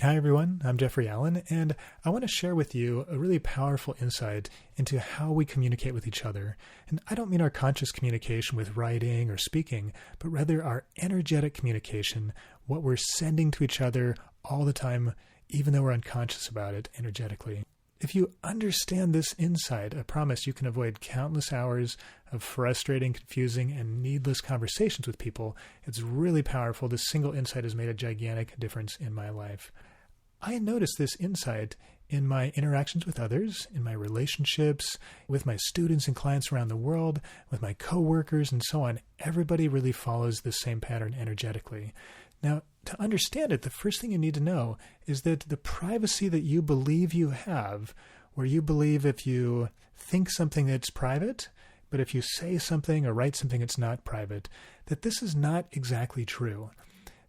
Hi, everyone. I'm Jeffrey Allen, and I want to share with you a really powerful insight into how we communicate with each other. And I don't mean our conscious communication with writing or speaking, but rather our energetic communication, what we're sending to each other all the time, even though we're unconscious about it energetically. If you understand this insight, I promise you can avoid countless hours of frustrating, confusing, and needless conversations with people. It's really powerful. This single insight has made a gigantic difference in my life. I noticed this insight in my interactions with others, in my relationships, with my students and clients around the world, with my coworkers, and so on. Everybody really follows the same pattern energetically. Now, to understand it, the first thing you need to know is that the privacy that you believe you have, where you believe if you think something that's private, but if you say something or write something that's not private, that this is not exactly true.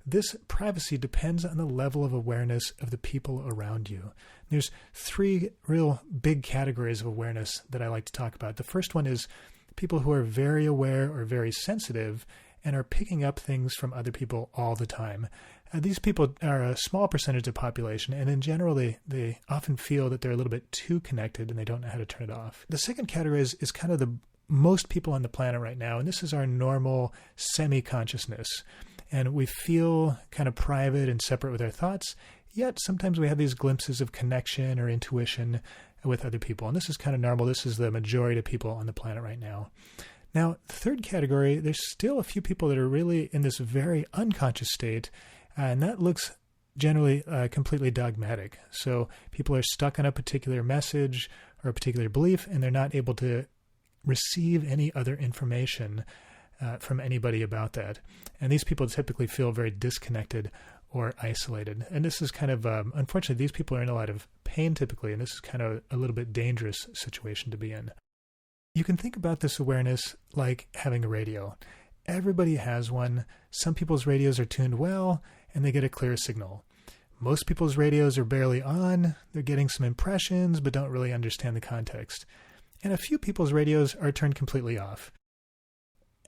This privacy depends on the level of awareness of the people around you. There's three real big categories of awareness that I like to talk about. The first one is people who are very aware or very sensitive and are picking up things from other people all the time. These people are a small percentage of the population, and in general, they often feel that they're a little bit too connected and they don't know how to turn it off. The second category is kind of the most people on the planet right now, and this is our normal semi-consciousness. And we feel kind of private and separate with our thoughts, yet sometimes we have these glimpses of connection or intuition with other people. And this is kind of normal. This is the majority of people on the planet right now. Now, the third category, there's still a few people that are really in this very unconscious state, and that looks generally completely dogmatic. So people are stuck on a particular message or a particular belief, and they're not able to receive any other information from anybody about that. And these people typically feel very disconnected or isolated. And this is kind of, unfortunately, these people are in a lot of pain typically, and this is kind of a little bit dangerous situation to be in. You can think about this awareness like having a radio. Everybody has one. Some people's radios are tuned well, and they get a clear signal. Most people's radios are barely on. They're getting some impressions, but don't really understand the context. And a few people's radios are turned completely off.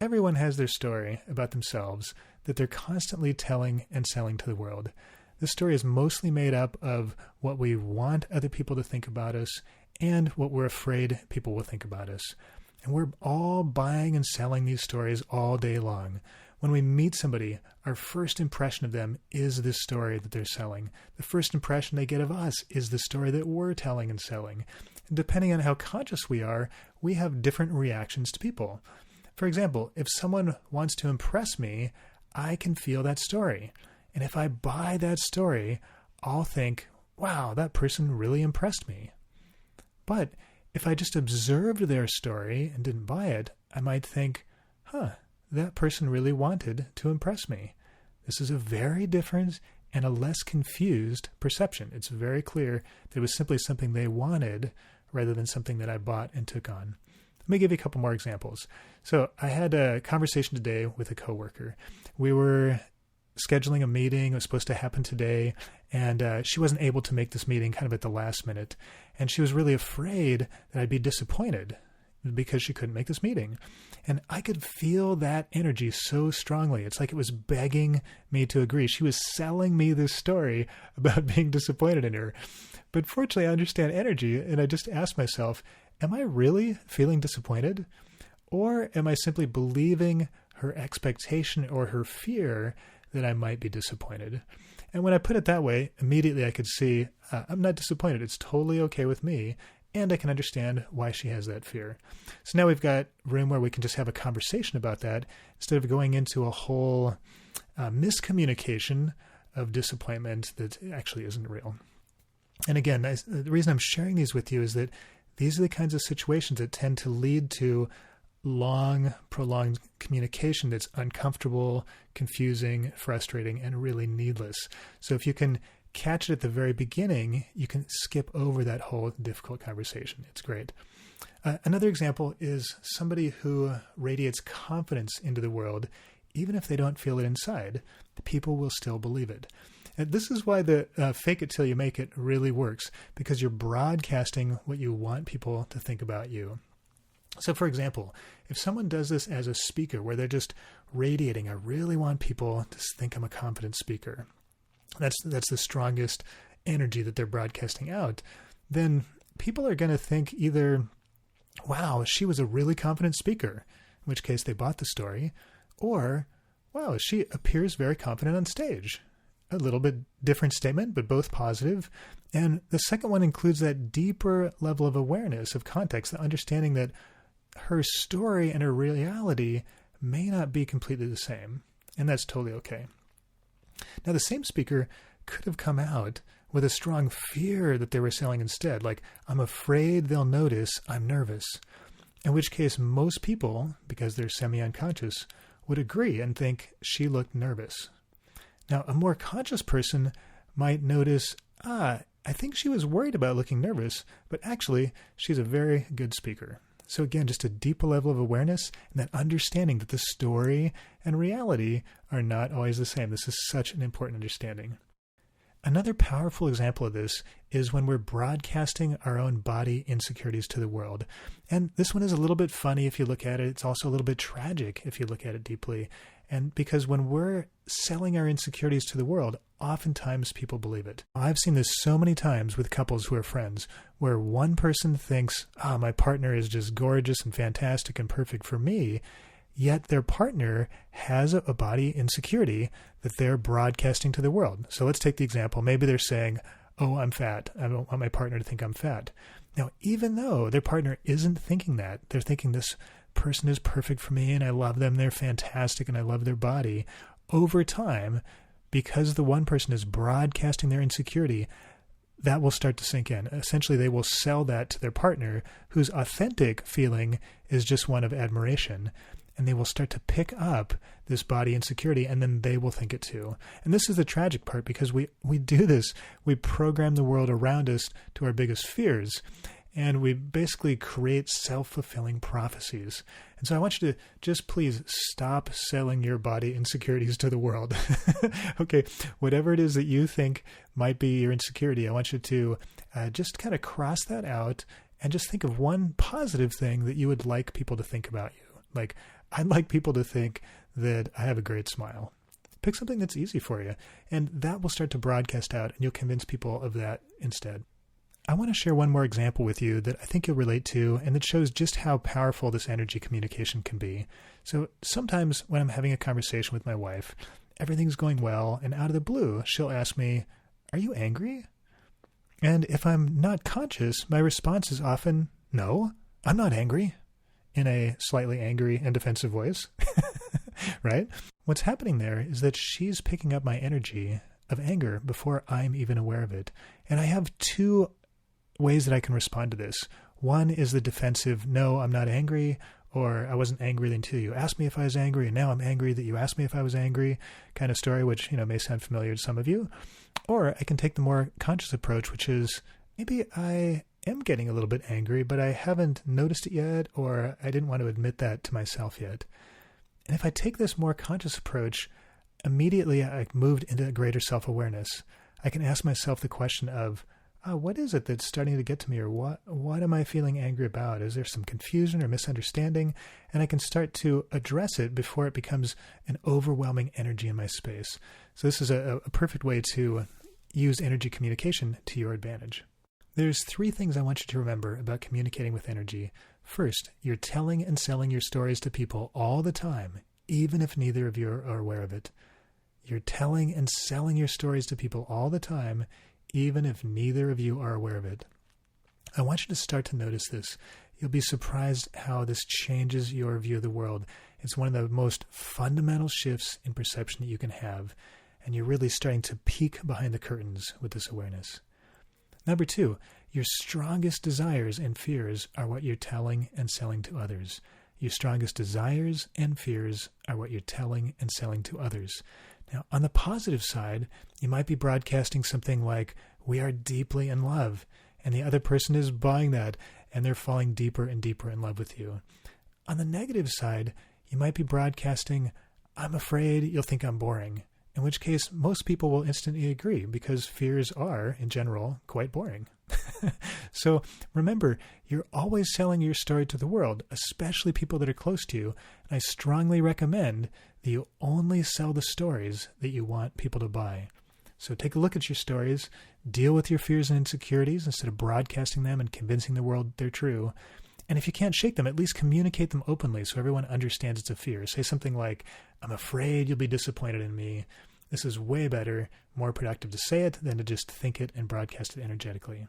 Everyone has their story about themselves that they're constantly telling and selling to the world. This story is mostly made up of what we want other people to think about us and what we're afraid people will think about us. And we're all buying and selling these stories all day long. When we meet somebody, our first impression of them is this story that they're selling. The first impression they get of us is the story that we're telling and selling. And depending on how conscious we are, we have different reactions to people. For example, if someone wants to impress me, I can feel that story. And if I buy that story, I'll think, wow, that person really impressed me. But if I just observed their story and didn't buy it, I might think, that person really wanted to impress me. This is a very different and a less confused perception. It's very clear that it was simply something they wanted rather than something that I bought and took on. Let me give you a couple more examples. So I had a conversation today with a coworker. We were scheduling a meeting. It was supposed to happen today, and she wasn't able to make this meeting kind of at the last minute. And she was really afraid that I'd be disappointed because she couldn't make this meeting. And I could feel that energy so strongly. It's like it was begging me to agree. She was selling me this story about being disappointed in her. But fortunately, I understand energy, and I just asked myself, am I really feeling disappointed? Or am I simply believing her expectation or her fear that I might be disappointed? And when I put it that way, immediately I could see I'm not disappointed. It's totally okay with me, and I can understand why she has that fear. So now we've got room where we can just have a conversation about that instead of going into a whole miscommunication of disappointment that actually isn't real. And again, the reason I'm sharing these with you is that these are the kinds of situations that tend to lead to long, prolonged communication that's uncomfortable, confusing, frustrating, and really needless. So if you can catch it at the very beginning, you can skip over that whole difficult conversation. It's great. Another example is somebody who radiates confidence into the world. Even if they don't feel it inside, the people will still believe it. And this is why the fake it till you make it really works, because you're broadcasting what you want people to think about you. So for example, if someone does this as a speaker where they're just radiating, I really want people to think I'm a confident speaker. that's the strongest energy that they're broadcasting out, then people are going to think either, wow, she was a really confident speaker, in which case they bought the story, or, wow, she appears very confident on stage. A little bit different statement, but both positive. And the second one includes that deeper level of awareness of context, the understanding that her story and her reality may not be completely the same. And that's totally okay. Now, the same speaker could have come out with a strong fear that they were selling instead, like, I'm afraid they'll notice I'm nervous. In which case, most people, because they're semi-unconscious, would agree and think she looked nervous. Now, a more conscious person might notice, I think she was worried about looking nervous, but actually, she's a very good speaker. So again, just a deeper level of awareness and that understanding that the story and reality are not always the same. This is such an important understanding. Another powerful example of this is when we're broadcasting our own body insecurities to the world. And this one is a little bit funny if you look at it. It's also a little bit tragic if you look at it deeply. And because when we're selling our insecurities to the world, oftentimes people believe it. I've seen this so many times with couples who are friends, where one person thinks, my partner is just gorgeous and fantastic and perfect for me, yet their partner has a body insecurity that they're broadcasting to the world. So let's take the example. Maybe they're saying, I'm fat. I don't want my partner to think I'm fat. Now, even though their partner isn't thinking that, they're thinking this person is perfect for me and I love them, they're fantastic and I love their body. Over time, because the one person is broadcasting their insecurity, that will start to sink in. Essentially, they will sell that to their partner, whose authentic feeling is just one of admiration. And they will start to pick up this body insecurity, and then they will think it too. And this is the tragic part, because we do this. We program the world around us to our biggest fears, and we basically create self-fulfilling prophecies. And so I want you to just please stop selling your body insecurities to the world. Okay, whatever it is that you think might be your insecurity, I want you to just kind of cross that out and just think of one positive thing that you would like people to think about you. Like, I'd like people to think that I have a great smile. Pick something that's easy for you, and that will start to broadcast out, and you'll convince people of that instead. I want to share one more example with you that I think you'll relate to, and that shows just how powerful this energy communication can be. So sometimes when I'm having a conversation with my wife, everything's going well, and out of the blue, she'll ask me, "Are you angry?" And if I'm not conscious, my response is often, "No, I'm not angry," in a slightly angry and defensive voice, right? What's happening there is that she's picking up my energy of anger before I'm even aware of it. And I have two ways that I can respond to this. One is the defensive, "No, I'm not angry," or "I wasn't angry until you asked me if I was angry, and now I'm angry that you asked me if I was angry," kind of story, which, may sound familiar to some of you. Or I can take the more conscious approach, which is, maybe I am getting a little bit angry, but I haven't noticed it yet, or I didn't want to admit that to myself yet. And if I take this more conscious approach, immediately I moved into greater self-awareness. I can ask myself the question of, what is it that's starting to get to me, or what am I feeling angry about? Is there some confusion or misunderstanding? And I can start to address it before it becomes an overwhelming energy in my space. So this is a perfect way to use energy communication to your advantage. There's 3 things I want you to remember about communicating with energy. First, you're telling and selling your stories to people all the time, even if neither of you are aware of it. You're telling and selling your stories to people all the time, even if neither of you are aware of it. I want you to start to notice this. You'll be surprised how this changes your view of the world. It's one of the most fundamental shifts in perception that you can have, and you're really starting to peek behind the curtains with this awareness. Number 2, your strongest desires and fears are what you're telling and selling to others. Your strongest desires and fears are what you're telling and selling to others. Now, on the positive side, you might be broadcasting something like, "We are deeply in love," and the other person is buying that, and they're falling deeper and deeper in love with you. On the negative side, you might be broadcasting, "I'm afraid you'll think I'm boring," in which case most people will instantly agree, because fears are, in general, quite boring. So remember, you're always selling your story to the world, especially people that are close to you. And I strongly recommend that you only sell the stories that you want people to buy. So take a look at your stories, deal with your fears and insecurities instead of broadcasting them and convincing the world they're true. And if you can't shake them, at least communicate them openly so everyone understands it's a fear. Say something like, I'm afraid you'll be disappointed in me. This is way better, more productive to say it than to just think it and broadcast it energetically.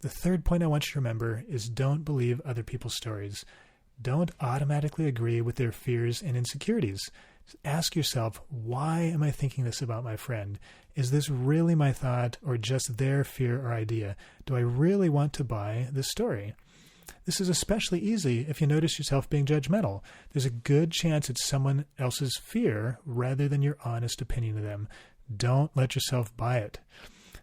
The third point I want you to remember is don't believe other people's stories. Don't automatically agree with their fears and insecurities. Ask yourself, why am I thinking this about my friend? Is this really my thought or just their fear or idea? Do I really want to buy this story? This is especially easy if you notice yourself being judgmental. There's a good chance it's someone else's fear rather than your honest opinion of them. Don't let yourself buy it.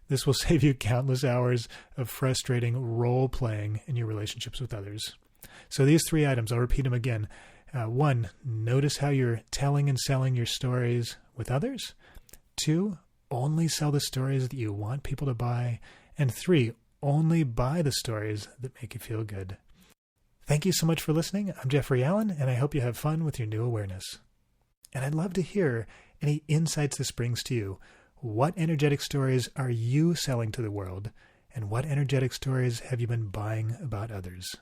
This will save you countless hours of frustrating role-playing in your relationships with others. So these 3 items, I'll repeat them again. 1, notice how you're telling and selling your stories with others. 2, only sell the stories that you want people to buy. And 3, only buy the stories that make you feel good. Thank you so much for listening. I'm Jeffrey Allen, and I hope you have fun with your new awareness. And I'd love to hear any insights this brings to you. What energetic stories are you selling to the world? And what energetic stories have you been buying about others?